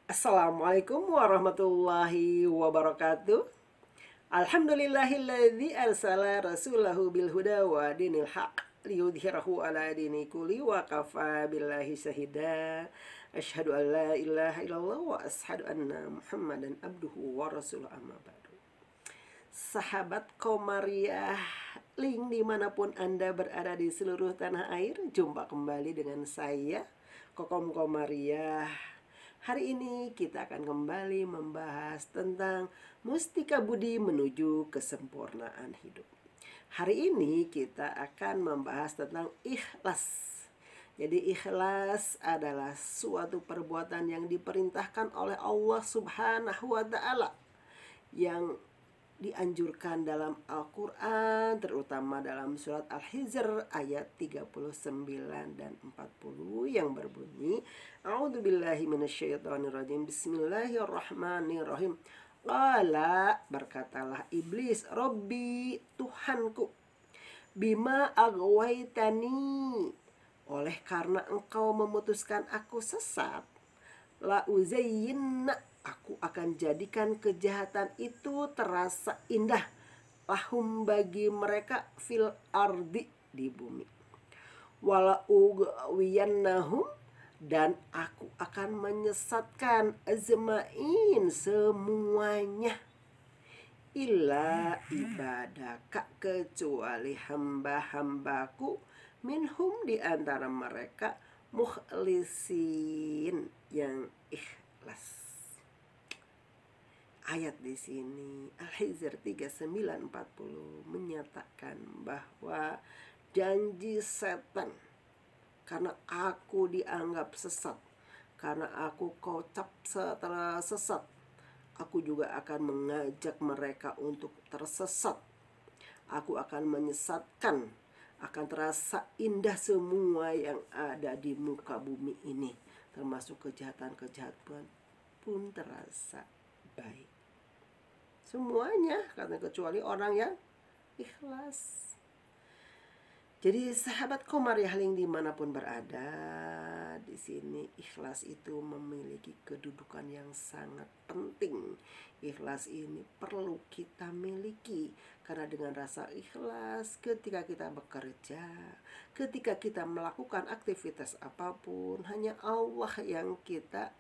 Assalamualaikum warahmatullahi wabarakatuh. Alhamdulillahilladzi arsala rasulahu bil huda wa dinil haq liyudhhirahu ala dini kulli wa kafa billahi syahida. Asyhadu an la ilaha illallah wa asyhadu anna Muhammadan abduhu wa rasuluh, amma ba'du. Sahabat Komariah Link dimanapun Anda berada di seluruh tanah air, jumpa kembali dengan saya Kokom Komariah. Hari ini kita akan kembali membahas tentang mustika budi menuju kesempurnaan hidup. Hari ini kita akan membahas tentang ikhlas. Jadi ikhlas adalah suatu perbuatan yang diperintahkan oleh Allah Subhanahu wa Ta'ala, yang dianjurkan dalam Al-Quran, terutama dalam surat Al-Hijr ayat 39 dan 40 yang berbunyi, A'udzubillahi minasyaitonirrajim, Bismillahirrahmanirrahim. Qala, berkatalah iblis, Robbi, Tuhanku, bima aghwaytani, oleh karena engkau memutuskan aku sesat, la uzayyinna, aku akan jadikan kejahatan itu terasa indah, lahum, bagi mereka, fil ardi, di bumi, wala ugwiyannahum, dan aku akan menyesatkan, azmain, semuanya, illa ibadaka, kecuali hamba-hambaku, minhum, di antara mereka, mukhlisin, yang ikhlas. Ayat di sini Al-Hijr 3940 menyatakan bahwa janji setan, karena aku dianggap sesat, karena aku kocap setelah sesat, aku juga akan mengajak mereka untuk tersesat. Aku akan menyesatkan, akan terasa indah semua yang ada di muka bumi ini, termasuk kejahatan-kejahatan pun terasa baik. Semuanya, karena kecuali orang yang ikhlas. Jadi sahabat Komariah Link dimanapun berada, di sini ikhlas itu memiliki kedudukan yang sangat penting. Ikhlas ini perlu kita miliki, karena dengan rasa ikhlas ketika kita bekerja, ketika kita melakukan aktivitas apapun, hanya Allah yang kita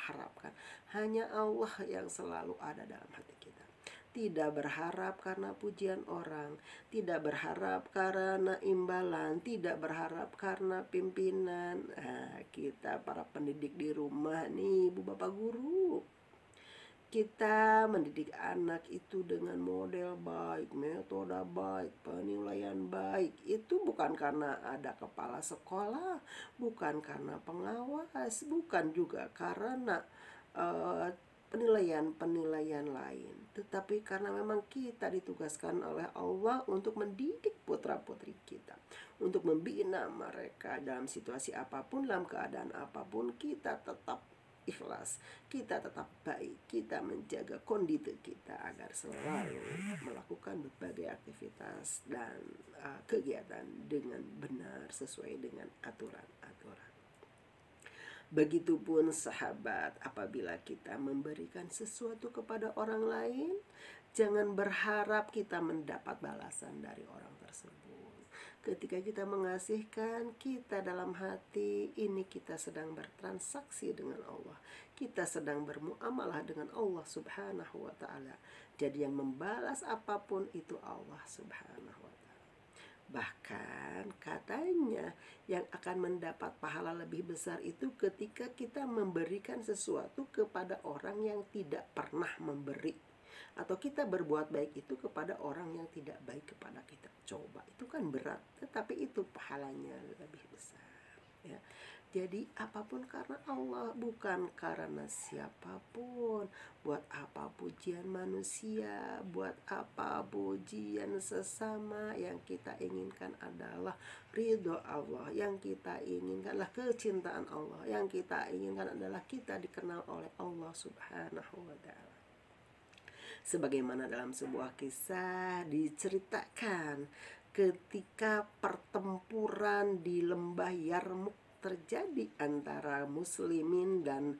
harapkan, hanya Allah yang selalu ada dalam hati kita. Tidak berharap karena pujian orang, tidak berharap karena imbalan, tidak berharap karena pimpinan. Kita para pendidik di rumah nih, ibu bapak guru, kita mendidik anak itu dengan model baik, metode baik, penilaian baik. Itu bukan karena ada kepala sekolah, bukan karena pengawas, bukan juga karena penilaian-penilaian lain, tetapi karena memang kita ditugaskan oleh Allah untuk mendidik putra-putri kita, untuk membina mereka dalam situasi apapun, dalam keadaan apapun. Kita tetap ikhlas, kita tetap baik, kita menjaga kondisi kita agar selalu melakukan berbagai aktivitas dan kegiatan dengan benar sesuai dengan aturan-aturan. Begitupun sahabat, apabila kita memberikan sesuatu kepada orang lain, jangan berharap kita mendapat balasan dari orang tersebut. Ketika kita mengasihkan, kita dalam hati ini kita sedang bertransaksi dengan Allah, kita sedang bermuamalah dengan Allah Subhanahu wa Ta'ala. Jadi yang membalas apapun itu Allah Subhanahu wa Ta'ala. Bahkan katanya yang akan mendapat pahala lebih besar itu ketika kita memberikan sesuatu kepada orang yang tidak pernah memberi, atau kita berbuat baik itu kepada orang yang tidak baik kepada kita. Coba, itu kan berat, tetapi itu pahalanya lebih besar, ya. Jadi apapun karena Allah, bukan karena siapapun. Buat apa pujian manusia, buat apa pujian sesama. Yang kita inginkan adalah ridho Allah, yang kita inginkan adalah kecintaan Allah, yang kita inginkan adalah kita dikenal oleh Allah Subhanahu wa Ta'ala. Sebagaimana dalam sebuah kisah diceritakan ketika pertempuran di lembah Yarmuk terjadi antara muslimin dan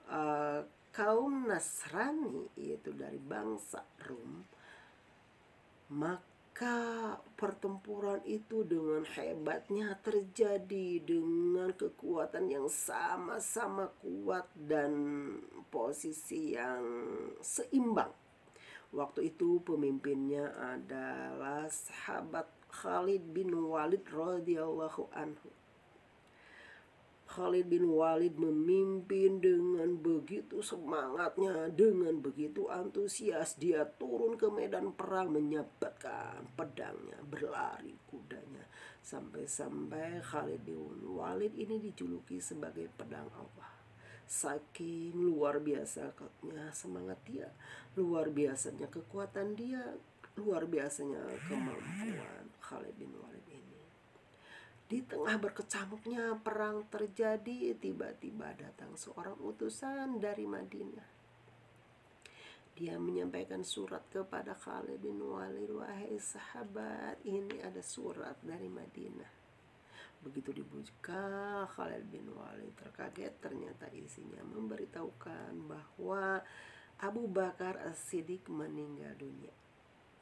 eh, kaum Nasrani, yaitu dari bangsa Rum, maka pertempuran itu dengan hebatnya terjadi dengan kekuatan yang sama-sama kuat dan posisi yang seimbang. Waktu itu pemimpinnya adalah sahabat Khalid bin Walid radhiyallahu anhu. Khalid bin Walid memimpin dengan begitu semangatnya, dengan begitu antusias. Dia turun ke medan perang, menyabatkan pedangnya, berlari kudanya. Sampai-sampai Khalid bin Walid ini dijuluki sebagai pedang Allah. Saking luar biasanya semangat dia, luar biasanya kekuatan dia, luar biasanya kemampuan Khalid bin Walid ini. Di tengah berkecamuknya perang terjadi, tiba-tiba datang seorang utusan dari Madinah. Dia menyampaikan surat kepada Khalid bin Walid, "Wahai sahabat, ini ada surat dari Madinah." Begitu dibuka, Khalid bin Walid terkaget, ternyata isinya memberitahukan bahwa Abu Bakar As-Siddiq meninggal dunia,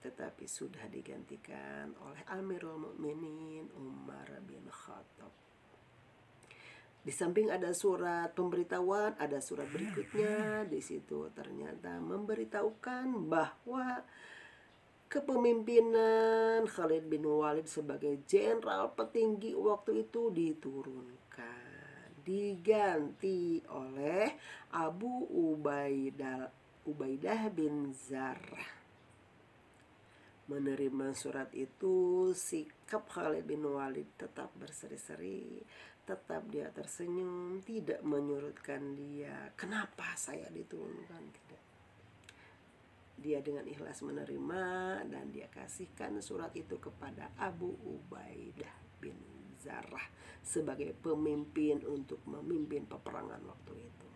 tetapi sudah digantikan oleh Amirul Mukminin Umar bin Khattab. Di samping ada surat pemberitahuan, ada surat berikutnya. Di situ ternyata memberitahukan bahwa kepemimpinan Khalid bin Walid sebagai jenderal petinggi waktu itu diturunkan, diganti oleh Abu Ubaidah bin Zarrah. Menerima surat itu, sikap Khalid bin Walid tetap berseri-seri, tetap dia tersenyum, tidak menyurutkan dia, "Kenapa saya diturunkan?" Tidak. Dia dengan ikhlas menerima dan dia kasihkan surat itu kepada Abu Ubaidah bin Zarrah sebagai pemimpin untuk memimpin peperangan waktu itu.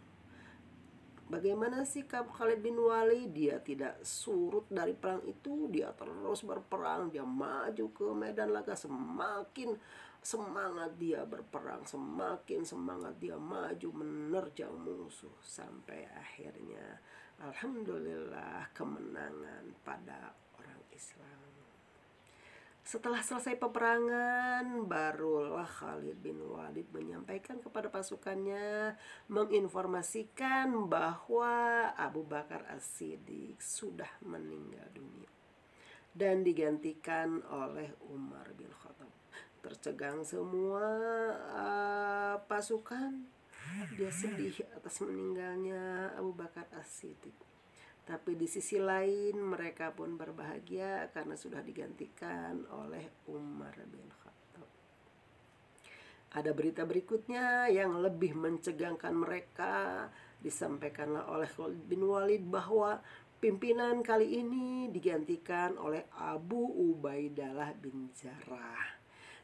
Bagaimana sikap Khalid bin Walid? Dia tidak surut dari perang itu, dia terus berperang, dia maju ke medan laga. Semakin semangat dia berperang, semakin semangat dia maju menerjang musuh, sampai akhirnya alhamdulillah kemenangan pada orang Islam. Setelah selesai peperangan, barulah Khalid bin Walid menyampaikan kepada pasukannya, menginformasikan bahwa Abu Bakar As-Siddiq sudah meninggal dunia dan digantikan oleh Umar bin Khattab. Tercegang semua pasukan. Dia sedih atas meninggalnya Abu Bakar As-Siddiq. Tapi di sisi lain mereka pun berbahagia karena sudah digantikan oleh Umar bin Khattab. Ada berita berikutnya yang lebih mencegangkan mereka. Disampaikanlah oleh Khalid bin Walid bahwa pimpinan kali ini digantikan oleh Abu Ubaidah bin Zarrah.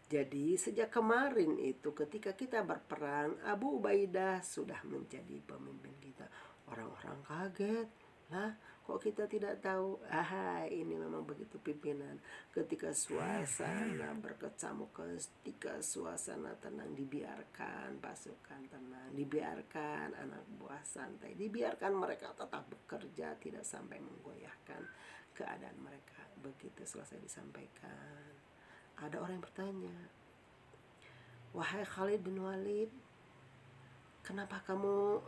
Jadi sejak kemarin itu ketika kita berperang, Abu Ubaidah sudah menjadi pemimpin kita. Orang-orang kaget. Lah, kok kita tidak tahu? Ini memang begitu pimpinan. Ketika suasana berkecamuk, ketika suasana tenang, dibiarkan pasukan tenang, dibiarkan anak buah santai, dibiarkan mereka tetap bekerja, tidak sampai menggoyahkan keadaan mereka. Begitu selesai disampaikan, ada orang yang bertanya, "Wahai Khalid bin Walid, kenapa kamu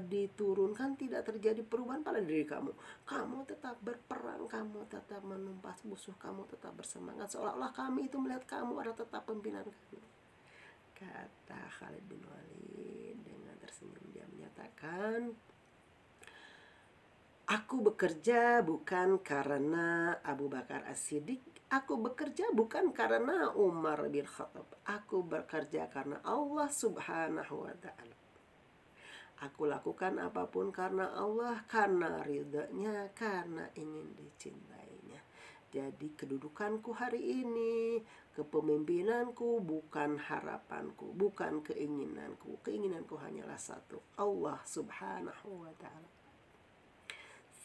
diturunkan tidak terjadi perubahan pada diri kamu? Kamu tetap berperang, kamu tetap menumpas musuh, kamu tetap bersemangat, seolah-olah kami itu melihat kamu ada tetap pimpinan kami." Kata Khalid bin Walid dengan tersenyum, dia menyatakan, "Aku bekerja bukan karena Abu Bakar As-Siddiq, aku bekerja bukan karena Umar bin Khattab, aku bekerja karena Allah Subhanahu wa ta'ala. Aku lakukan apapun karena Allah, karena ridhanya, karena ingin dicintainya. Jadi kedudukanku hari ini, kepemimpinanku bukan harapanku, bukan keinginanku. Keinginanku hanyalah satu, Allah Subhanahu wa ta'ala."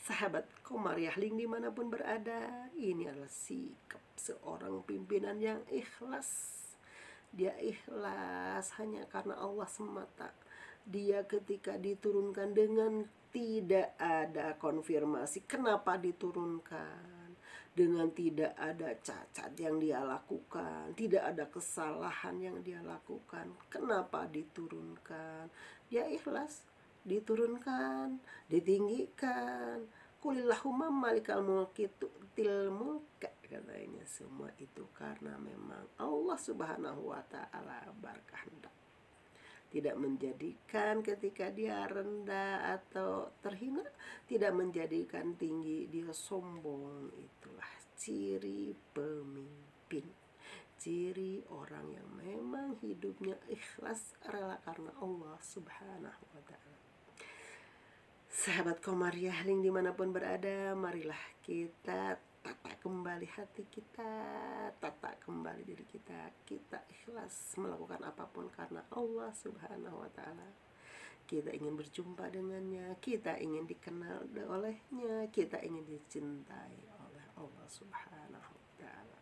Sahabat Komariahling dimanapun berada, ini adalah sikap seorang pimpinan yang ikhlas. Dia ikhlas hanya karena Allah semata. dia ketika diturunkan dengan tidak ada konfirmasi kenapa diturunkan, dengan tidak ada cacat yang dia lakukan, tidak ada kesalahan yang dia lakukan, kenapa diturunkan, dia ikhlas diturunkan, ditinggikan. Kulillahumma malikal mulki tu'til mulka, katanya. Semua itu karena memang Allah Subhanahu wa taala berkehendak. Tidak menjadikan ketika dia rendah atau terhina, tidak menjadikan tinggi dia sombong. Itulah ciri pemimpin, ciri orang yang memang hidupnya ikhlas rela karena Allah Subhanahu wa ta'ala. Sahabat Komariah link dimanapun berada, marilah kita tata kembali hati kita, tata kembali diri kita. Kita ikhlas melakukan apapun karena Allah Subhanahu wa ta'ala. Kita ingin berjumpa dengannya, kita ingin dikenal olehnya, kita ingin dicintai oleh Allah Subhanahu wa ta'ala.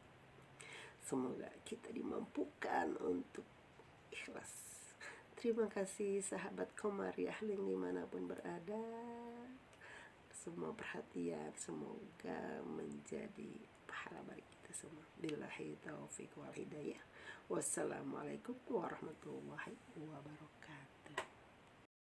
Semoga kita dimampukan untuk ikhlas. Terima kasih sahabat Komariah link dimanapun berada. Semua perhatian semoga menjadi pahala bagi kita semua. Billahi taufiq wal hidayah. Wassalamualaikum warahmatullahi wabarakatuh.